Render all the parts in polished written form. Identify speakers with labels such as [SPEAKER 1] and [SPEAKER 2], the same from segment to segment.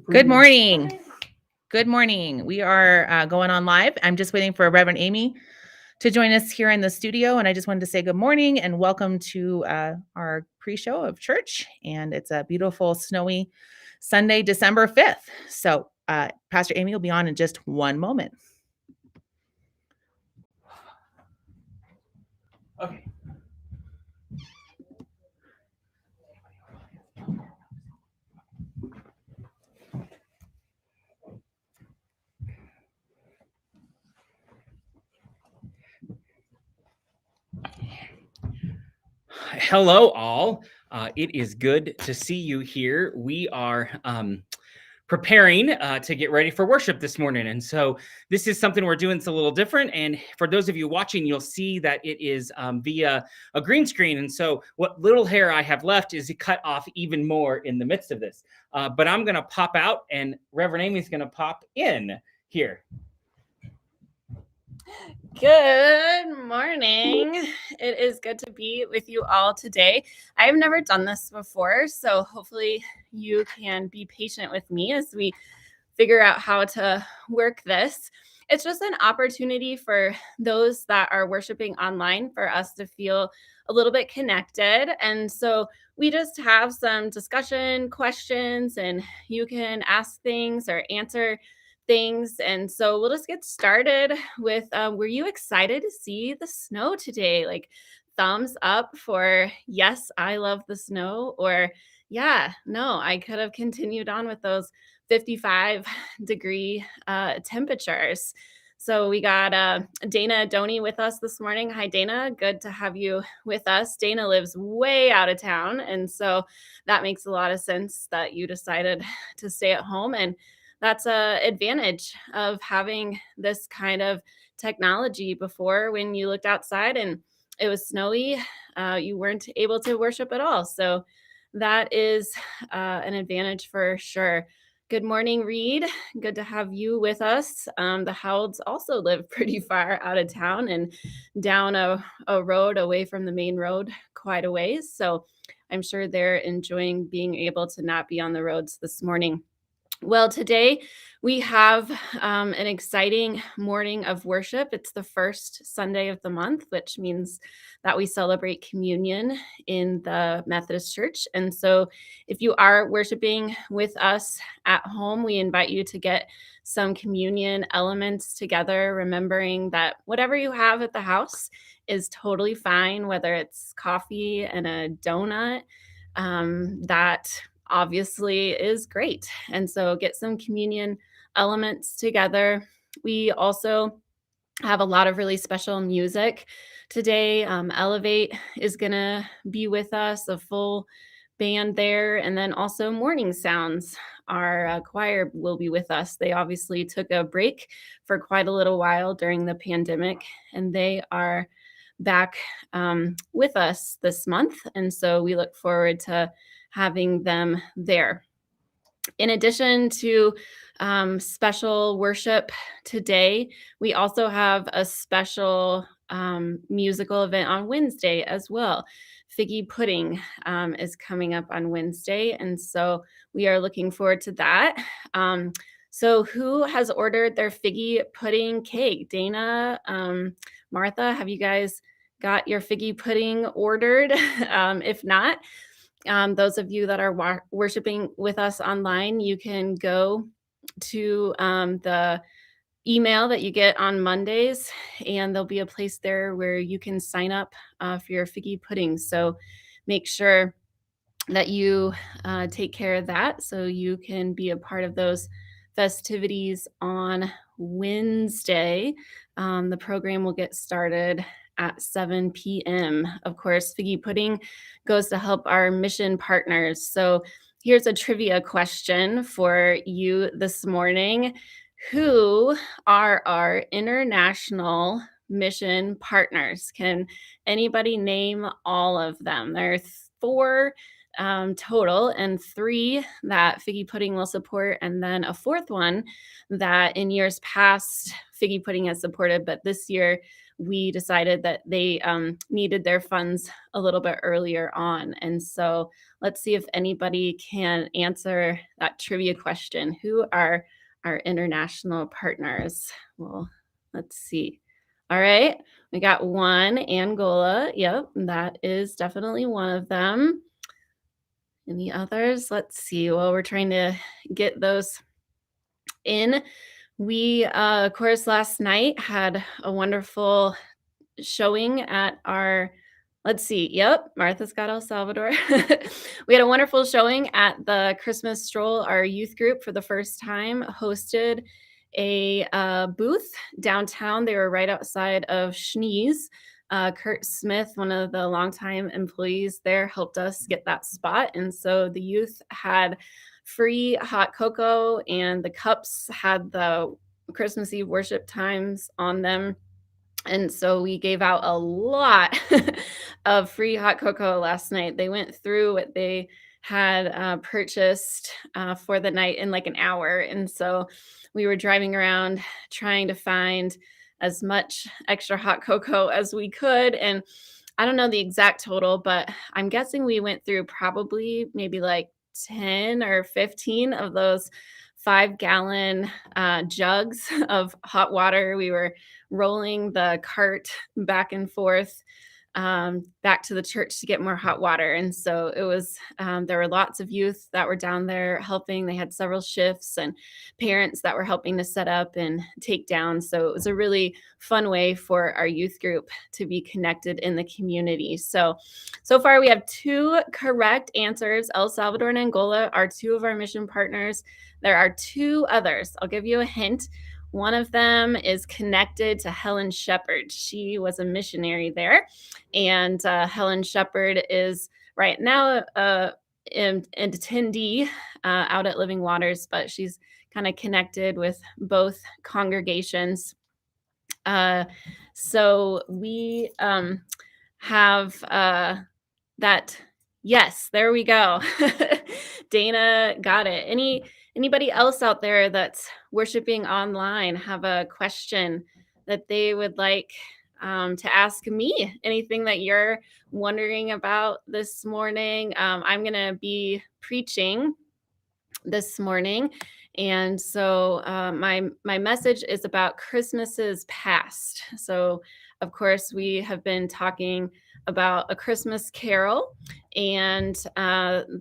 [SPEAKER 1] Good morning. Good morning. We are going on live. I'm just waiting for Reverend Amy to join us here in the studio. And I just wanted to say good morning and welcome to our pre-show of church. And it's a beautiful, snowy Sunday, December 5th. So Pastor Amy will be on in just one moment.
[SPEAKER 2] Okay. Hello, all. It is good to see you here. We are preparing to get ready for worship this morning. And so this is something we're doing. It's a little different. And for those of you watching, you'll see that it is via a green screen. And so what little hair I have left is cut off even more in the midst of this. But I'm going to pop out and Reverend Amy's going to pop in here.
[SPEAKER 3] Good morning. It is good to be with you all today. I've never done this before, so hopefully you can be patient with me as we figure out how to work this. It's just an opportunity for those that are worshiping online for us to feel a little bit connected. And so we just have some discussion questions and you can ask things or answer things. And so we'll just get started with were you excited to see the snow today? Like thumbs up for yes, I love the snow, or yeah, no, I could have continued on with those 55-degree temperatures. So we got Dana Doney with us this morning. Hi, Dana. Good to have you with us. Dana lives way out of town. And so that makes a lot of sense that you decided to stay at home. And that's an advantage of having this kind of technology. Before, when you looked outside and it was snowy, you weren't able to worship at all. So that is an advantage for sure. Good morning, Reed. Good to have you with us. The Howells also live pretty far out of town and down a road away from the main road quite a ways. So I'm sure they're enjoying being able to not be on the roads this morning. Well, today we have an exciting morning of worship. It's the first Sunday of the month, which means that we celebrate communion in the Methodist Church. And so if you are worshiping with us at home, we invite you to get some communion elements together, remembering that whatever you have at the house is totally fine, whether it's coffee and a donut, that obviously is great. And so get some communion elements together. We also have a lot of really special music today. Elevate is going to be with us, a full band there. And then also Morning Sounds, our choir will be with us. They obviously took a break for quite a little while during the pandemic, and they are back with us this month. And so we look forward to having them there. In addition to special worship today, we also have a special musical event on Wednesday as well. Figgy Pudding is coming up on Wednesday, and so we are looking forward to that. So who has ordered their figgy pudding cake? Dana, Martha, have you guys got your figgy pudding ordered? If not, those of you that are worshiping with us online, you can go to the email that you get on Mondays, and there'll be a place there where you can sign up for your figgy pudding. So make sure that you take care of that so you can be a part of those festivities on Wednesday. The program will get started at 7 p.m. Of course, Figgy Pudding goes to help our mission partners. So here's a trivia question for you this morning. Who are our international mission partners? Can anybody name all of them? There are 4 total, and 3 that Figgy Pudding will support, and then a 4th one that in years past Figgy Pudding has supported, but this year we decided that they needed their funds a little bit earlier on. And so let's see if anybody can answer that trivia question. Who are our international partners? Well, let's see. All right, we got one, Angola. Yep, that is definitely one of them. Any others? Let's see. Well, we're trying to get those in. We, of course, last night had a wonderful showing at our, let's see, yep, Martha's got El Salvador. We had a wonderful showing at the Christmas Stroll. Our youth group, for the first time, hosted a booth downtown. They were right outside of Schnee's. Kurt Smith, one of the longtime employees there, helped us get that spot. And so the youth had free hot cocoa, and the cups had the Christmas Eve worship times on them. And so we gave out a lot of free hot cocoa last night. They went through what they had purchased for the night in like an hour. And so we were driving around trying to find as much extra hot cocoa as we could. And I don't know the exact total, but I'm guessing we went through probably maybe like 10 or 15 of those 5-gallon jugs of hot water. We were rolling the cart back and forth back to the church to get more hot water. And so it was, there were lots of youth that were down there helping. They had several shifts and parents that were helping to set up and take down. So it was a really fun way for our youth group to be connected in the community. So far we have 2 correct answers. El Salvador and Angola are 2 of our mission partners. There are 2 others. I'll give you a hint. One of them is connected to Helen Shepherd. She was a missionary there. And Helen Shepherd is right now an attendee out at Living Waters, but she's kind of connected with both congregations. So we have that. Yes, there we go. Dana got it. Anybody else out there that's worshiping online have a question that they would like to ask me? Anything that you're wondering about this morning? I'm going to be preaching this morning. And so my message is about Christmases past. So, of course, we have been talking about A Christmas Carol. And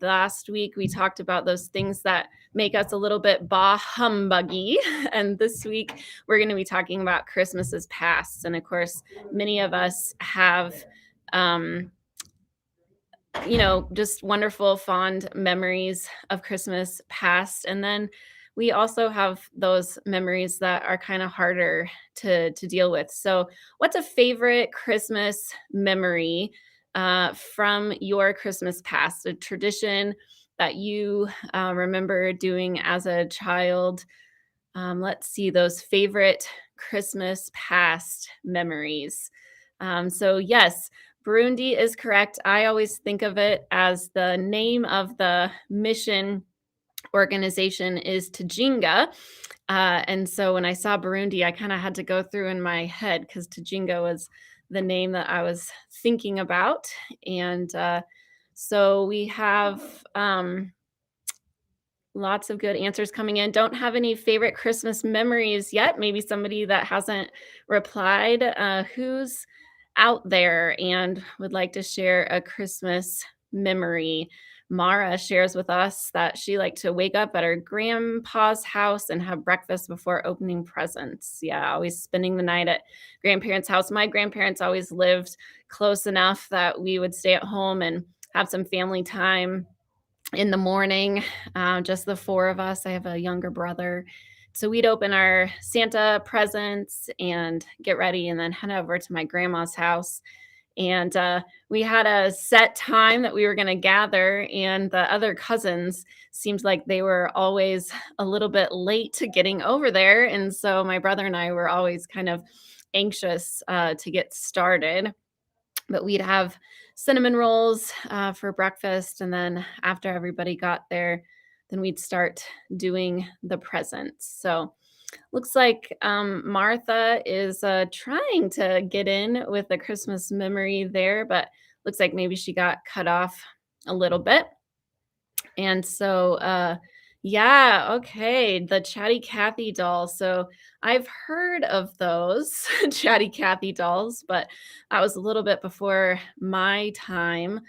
[SPEAKER 3] last week we talked about those things that make us a little bit bah humbuggy. And this week we're going to be talking about Christmases past. And of course, many of us have just wonderful, fond memories of Christmas past. And then we also have those memories that are kind of harder to deal with. So what's a favorite Christmas memory from your Christmas past, a tradition that you remember doing as a child? Let's see, those favorite Christmas past memories. So yes, Burundi is correct. I always think of it as the name of the mission organization is Tajinga. And so when I saw Burundi, I kind of had to go through in my head because Tajinga was the name that I was thinking about. And so we have lots of good answers coming in. Don't have any favorite Christmas memories yet. Maybe somebody that hasn't replied. Who's out there and would like to share a Christmas memory? Mara shares with us that she liked to wake up at her grandpa's house and have breakfast before opening presents. Yeah, always spending the night at grandparents' house. My grandparents always lived close enough that we would stay at home and have some family time in the morning, just the 4 of us. I have a younger brother. So we'd open our Santa presents and get ready and then head over to my grandma's house. And we had a set time that we were going to gather, and the other cousins seemed like they were always a little bit late to getting over there. And so my brother and I were always kind of anxious to get started. But we'd have cinnamon rolls for breakfast. And then after everybody got there, then we'd start doing the presents. So Looks like Martha is trying to get in with the Christmas memory there, but looks like maybe she got cut off a little bit. And so, yeah, okay, the Chatty Cathy doll. So I've heard of those Chatty Cathy dolls, but that was a little bit before my time.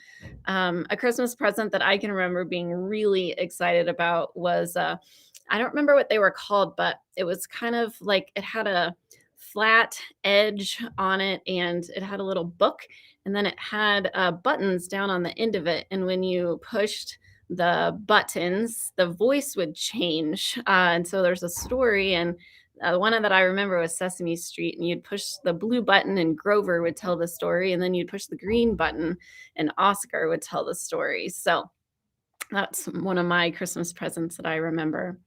[SPEAKER 3] A Christmas present that I can remember being really excited about was I don't remember what they were called, but it was kind of like it had a flat edge on it and it had a little book and then it had buttons down on the end of it. And when you pushed the buttons, the voice would change. And so there's a story, and one that I remember was Sesame Street, and you'd push the blue button, and Grover would tell the story, and then you'd push the green button, and Oscar would tell the story. So that's one of my Christmas presents that I remember.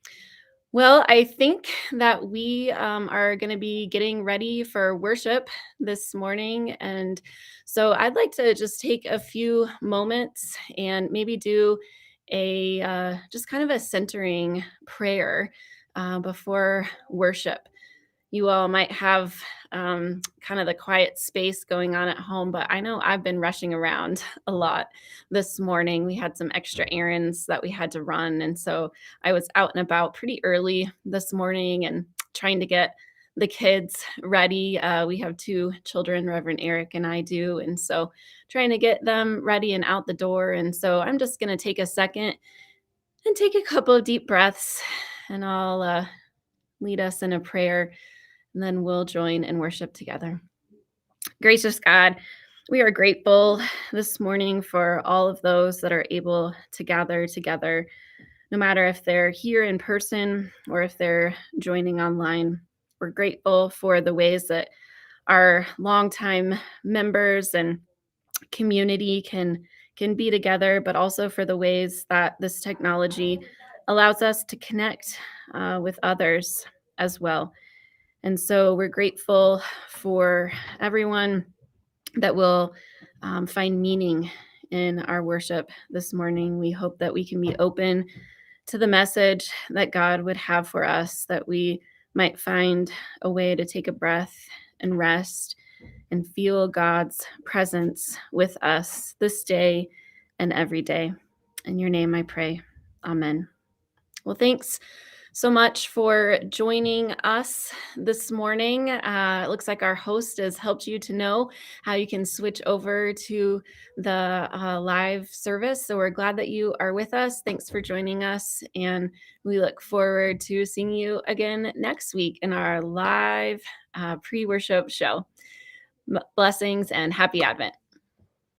[SPEAKER 3] Well, I think that we are going to be getting ready for worship this morning. And so I'd like to just take a few moments and maybe do a just kind of a centering prayer before worship. You all might have kind of the quiet space going on at home, but I know I've been rushing around a lot this morning. We had some extra errands that we had to run. And so I was out and about pretty early this morning and trying to get the kids ready. We have two children, Reverend Eric and I do. And so trying to get them ready and out the door. And so I'm just going to take a second and take a couple of deep breaths, and I'll lead us in a prayer, and then we'll join and worship together. Gracious God, we are grateful this morning for all of those that are able to gather together, no matter if they're here in person or if they're joining online. We're grateful for the ways that our longtime members and community can be together, but also for the ways that this technology allows us to connect with others as well. And so we're grateful for everyone that will find meaning in our worship this morning. We hope that we can be open to the message that God would have for us, that we might find a way to take a breath and rest and feel God's presence with us this day and every day. In your name I pray. Amen. Well, thanks so much for joining us this morning. It looks like our host has helped you to know how you can switch over to the live service. So we're glad that you are with us. Thanks for joining us. And we look forward to seeing you again next week in our live pre-worship show. Blessings and happy Advent.